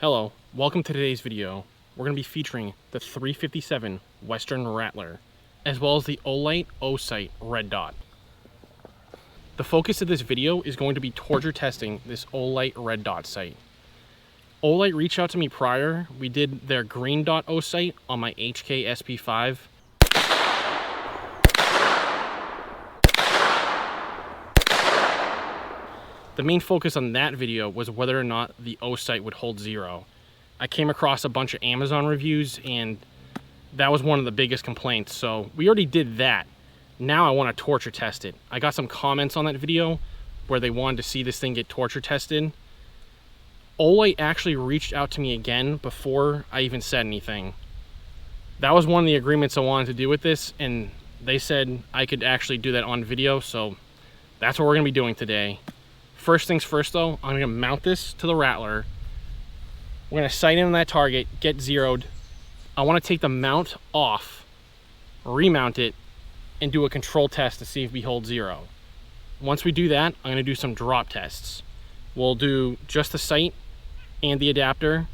Hello, welcome to today's video. We're going to be featuring the 357 Western Rattler, as well as the Olight Osight red dot. The focus of this video is going to be torture testing this Olight red dot sight. Olight reached out to me prior. We did their green dot Osight on my HK SP5. The main focus on that video was whether or not the Osight would hold zero. I came across a bunch of Amazon reviews and that was one of the biggest complaints. So we already did that. Now I want to torture test it. I got some comments on that video where they wanted to see this thing get torture tested. Olight actually reached out to me again before I even said anything. That was one of the agreements I wanted to do with this, and they said I could actually do that on video, so that's what we're going to be doing today. First things first though, I'm going to mount this to the Rattler. We're going to sight in on that target, get zeroed. I want to take the mount off, remount it, and do a control test to see if we hold zero. Once we do that, I'm going to do some drop tests. We'll do just the sight and the adapter,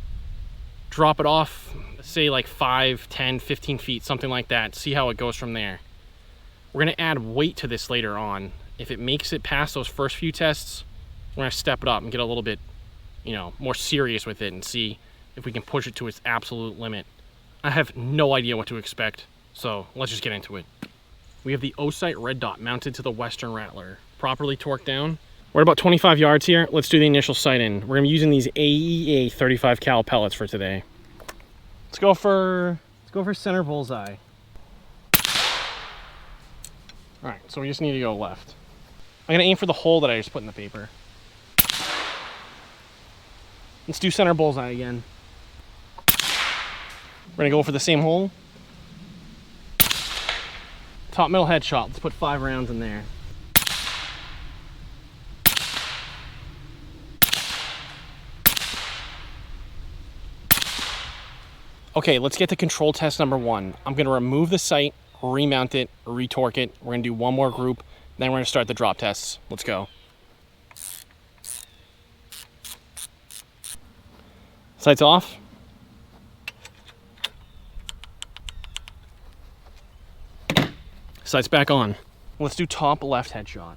drop it off, say like 5, 10, 15 feet, something like that, see how it goes from there. We're going to add weight to this later on. If it makes it past those first few tests, we're going to step it up and get a little bit, more serious with it and see if we can push it to its absolute limit. I have no idea what to expect, so let's just get into it. We have the Osight red dot mounted to the Western Rattler, properly torqued down. We're at about 25 yards here. Let's do the initial sight in. We're going to be using these AEA 35 cal pellets for today. Let's go for center bullseye. All right, so we just need to go left. I'm going to aim for the hole that I just put in the paper. Let's do center bullseye again. We're going to go for the same hole. Top middle headshot. Let's put 5 rounds in there. Okay, let's get to control test number 1. I'm going to remove the sight, remount it, retorque it. We're going to do one more group, then we're going to start the drop tests. Let's go. Sights off. Sights back on. Let's do top left headshot.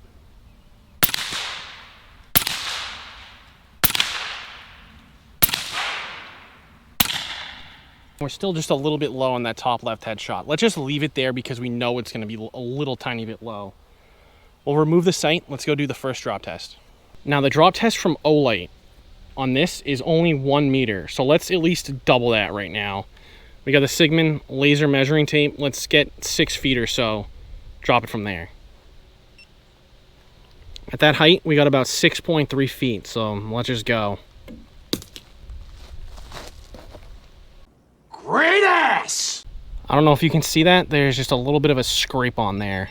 We're still just a little bit low on that top left headshot. Let's just leave it there because we know it's going to be a little tiny bit low. We'll remove the sight. Let's go do the first drop test. Now the drop test from Olight on this is only 1 meter. So let's at least double that right now. We got the Sigma laser measuring tape. Let's get 6 feet or so. Drop it from there. At that height, we got about 6.3 feet. So let's just go. Great ass! I don't know if you can see that. There's just a little bit of a scrape on there.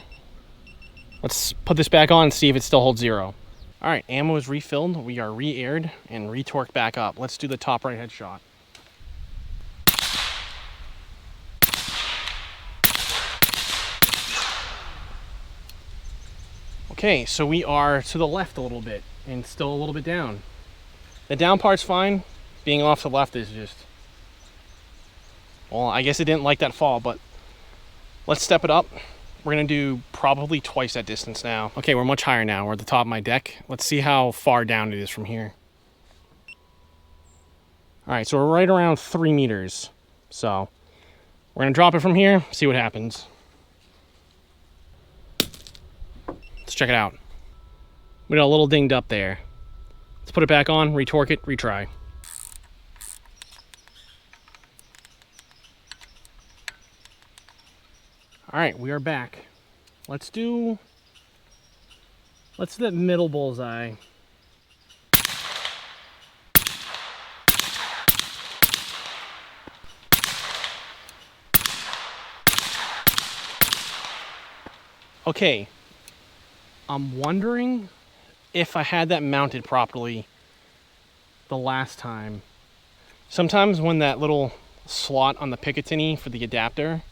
Let's put this back on and see if it still holds zero. All right, ammo is refilled. We are re-aired and retorqued back up. Let's do the top right headshot. Okay, so we are to the left a little bit and still a little bit down. The down part's fine. Being off to the left is just... well, I guess it didn't like that fall, but let's step it up. We're going to do probably twice that distance now. Okay, we're much higher now. We're at the top of my deck. Let's see how far down it is from here. All right, so we're right around 3 meters. So we're going to drop it from here, see what happens. Let's check it out. We got a little dinged up there. Let's put it back on, retorque it, retry. All right, we are back. Let's do that middle bullseye. Okay, I'm wondering if I had that mounted properly the last time. Sometimes when that little slot on the Picatinny for the adapter,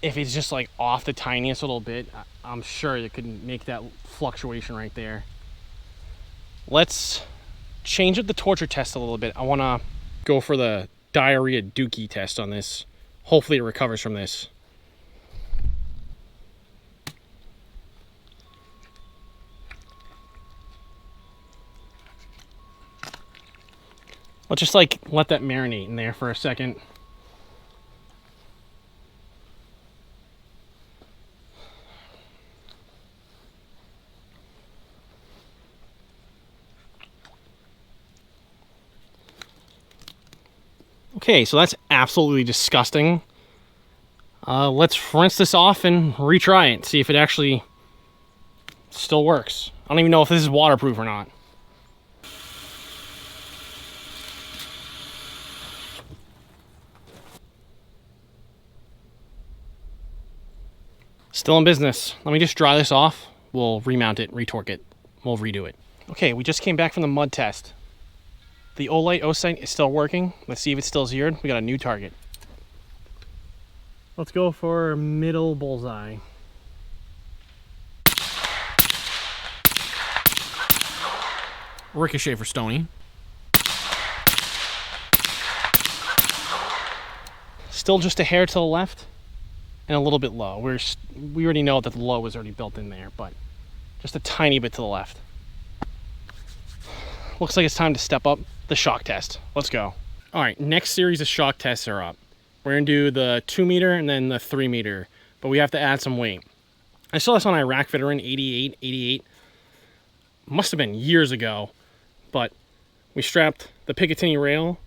if it's just like off the tiniest little bit, I'm sure it could make that fluctuation right there. Let's change up the torture test a little bit. I want to Go for the diarrhea dookie test on this. Hopefully it recovers from this. Let's just like let that marinate in there for a second. Okay, so that's absolutely disgusting. Let's rinse this off and retry it, see if it actually still works. I don't even know if this is waterproof or not. Still in business. Let me just dry this off. We'll remount it, retorque it. We'll redo it. Okay, we just came back from the mud test. The Olight Osight is still working. Let's see if it's still zeroed. We got a new target. Let's go for middle bullseye. Ricochet for Stony. Still just a hair to the left and a little bit low. We already know that the low was already built in there, but just a tiny bit to the left. Looks like it's time to step up the shock test. Let's go. All right, next series of shock tests are up. We're gonna do the 2 meter and then the 3 meter, but we have to add some weight. I saw this on Iraq Veteran 88. Must have been years ago, but we strapped the Picatinny rail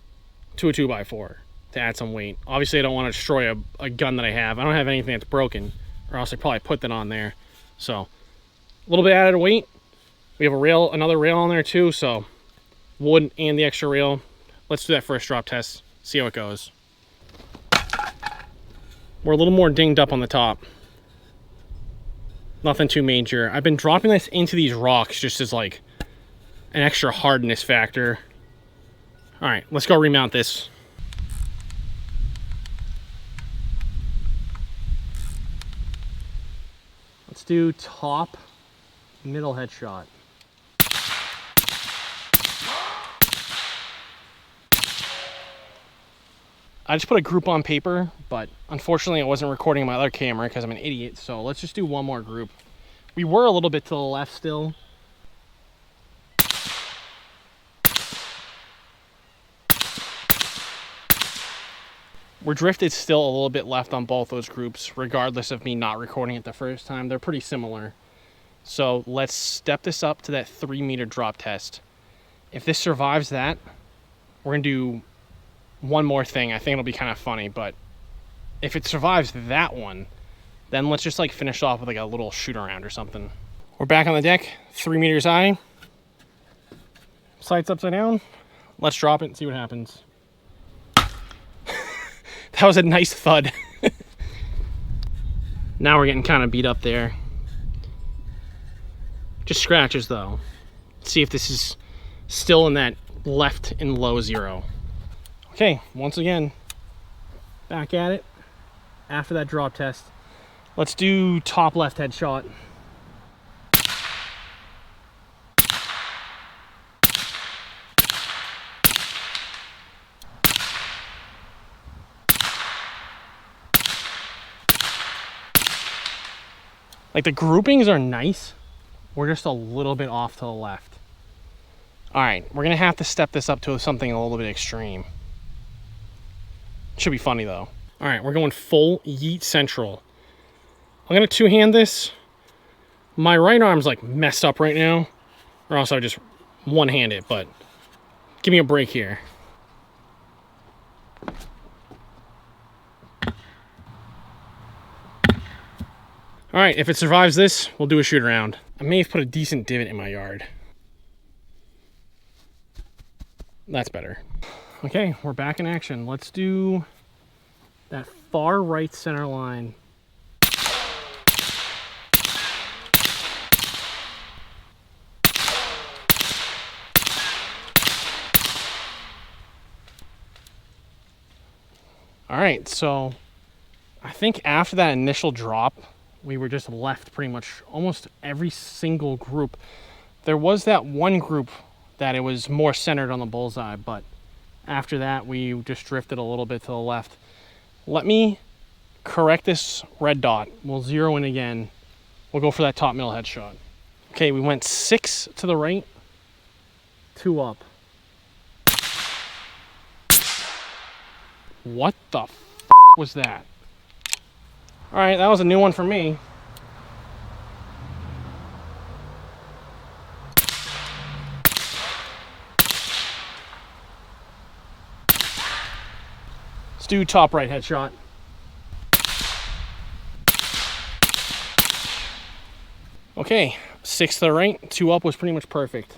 to a 2x4 to add some weight. Obviously, I don't want to destroy a gun that I have. I don't have anything that's broken, or else I probably put that on there. So a little bit added weight. We have a rail, another rail on there too, so wood and the extra rail. Let's do that first drop test, see how it goes. We're a little more dinged up on the top. Nothing too major. I've been dropping this into these rocks just as like an extra hardness factor. All right, let's go remount this. Let's do top, middle headshot. I just put a group on paper, but unfortunately I wasn't recording my other camera because I'm an idiot, so let's just do one more group. We were a little bit to the left still. We're drifted still a little bit left on both those groups, regardless of me not recording it the first time. They're pretty similar. So let's step this up to that 3 meter drop test. If this survives that, we're gonna do one more thing. I think it'll be kind of funny, but if it survives that one, then let's just like finish off with like a little shoot around or something. We're back on the deck, 3 meters high. Sights upside down. Let's drop it and see what happens. That was a nice thud. Now we're getting kind of beat up there. Just scratches though. Let's see if this is still in that left and low zero. Okay, once again, back at it after that drop test. Let's do top left headshot. Like the groupings are nice. We're just a little bit off to the left. All right, we're gonna have to step this up to something a little bit extreme. Should be funny though. All right, we're going full yeet central. I'm gonna two-hand this. My right arm's like messed up right now, or else I would just one-hand it, but give me a break here. All right, if it survives this, we'll do a shoot around. I may have put a decent divot in my yard. That's better. Okay, we're back in action. Let's do that far right center line. All right, so I think after that initial drop, we were just left pretty much almost every single group. There was that one group that it was more centered on the bullseye, but After that, we just drifted a little bit to the left. Let me correct this red dot. We'll zero in again. We'll go for that top middle headshot. Okay, we went 6 to the right, 2 up. What the f was that? All right, that was a new one for me. Let's do top right headshot. Okay, 6 to the right, 2 up was pretty much perfect.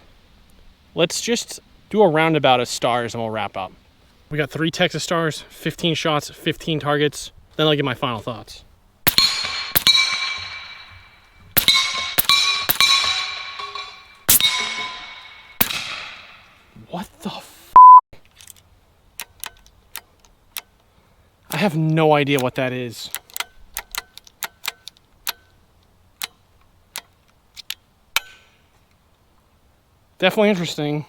Let's just do a roundabout of stars and we'll wrap up. We got 3 Texas stars, 15 shots, 15 targets. Then I'll give my final thoughts. What the f? I have no idea what that is. Definitely interesting.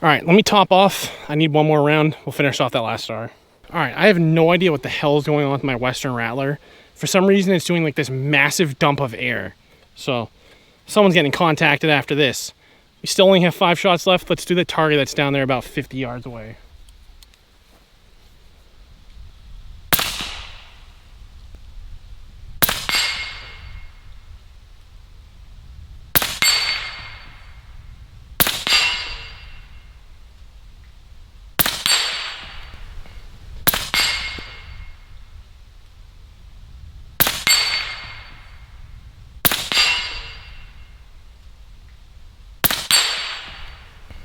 All right, let me top off. I need one more round. We'll finish off that last star. All right, I have no idea what the hell is going on with my Western Rattler. For some reason, it's doing like this massive dump of air. So someone's getting contacted after this. We still only have 5 shots left. Let's do the target that's down there about 50 yards away.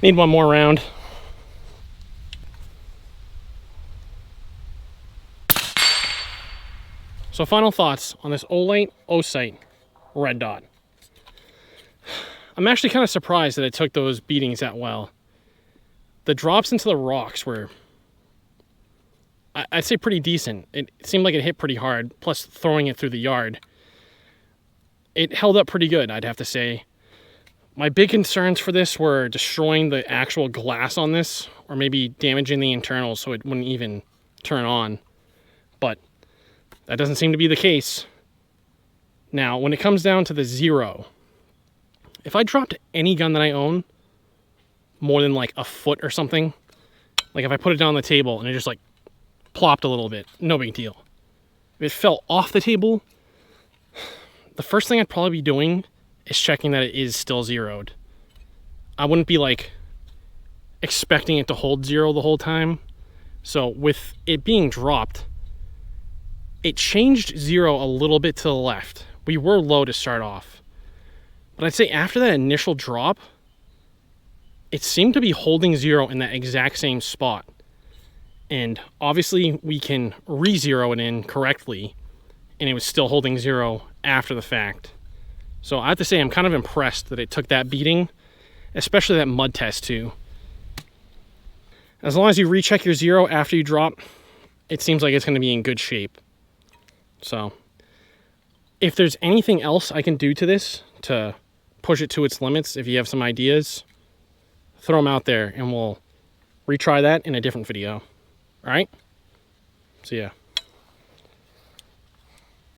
Need one more round. So final thoughts on this Olight Osight red dot. I'm actually kind of surprised that it took those beatings that well. The drops into the rocks were, I'd say, pretty decent. It seemed like it hit pretty hard, plus throwing it through the yard. It held up pretty good, I'd have to say. My big concerns for this were destroying the actual glass on this, or maybe damaging the internals so it wouldn't even turn on. But that doesn't seem to be the case. Now, when it comes down to the zero, if I dropped any gun that I own more than like a foot or something, like if I put it down on the table and it just like plopped a little bit, no big deal. If it fell off the table, the first thing I'd probably be doing is checking that it is still zeroed. I wouldn't be like expecting it to hold zero the whole time. So with it being dropped, it changed zero a little bit to the left. We were low to start off. But I'd say after that initial drop, it seemed to be holding zero in that exact same spot. And obviously we can re-zero it in correctly, and it was still holding zero after the fact. So I have to say I'm kind of impressed that it took that beating, especially that mud test too. As long as you recheck your zero after you drop, it seems like it's going to be in good shape. So if there's anything else I can do to this to push it to its limits, if you have some ideas, throw them out there and we'll retry that in a different video. All right? See ya.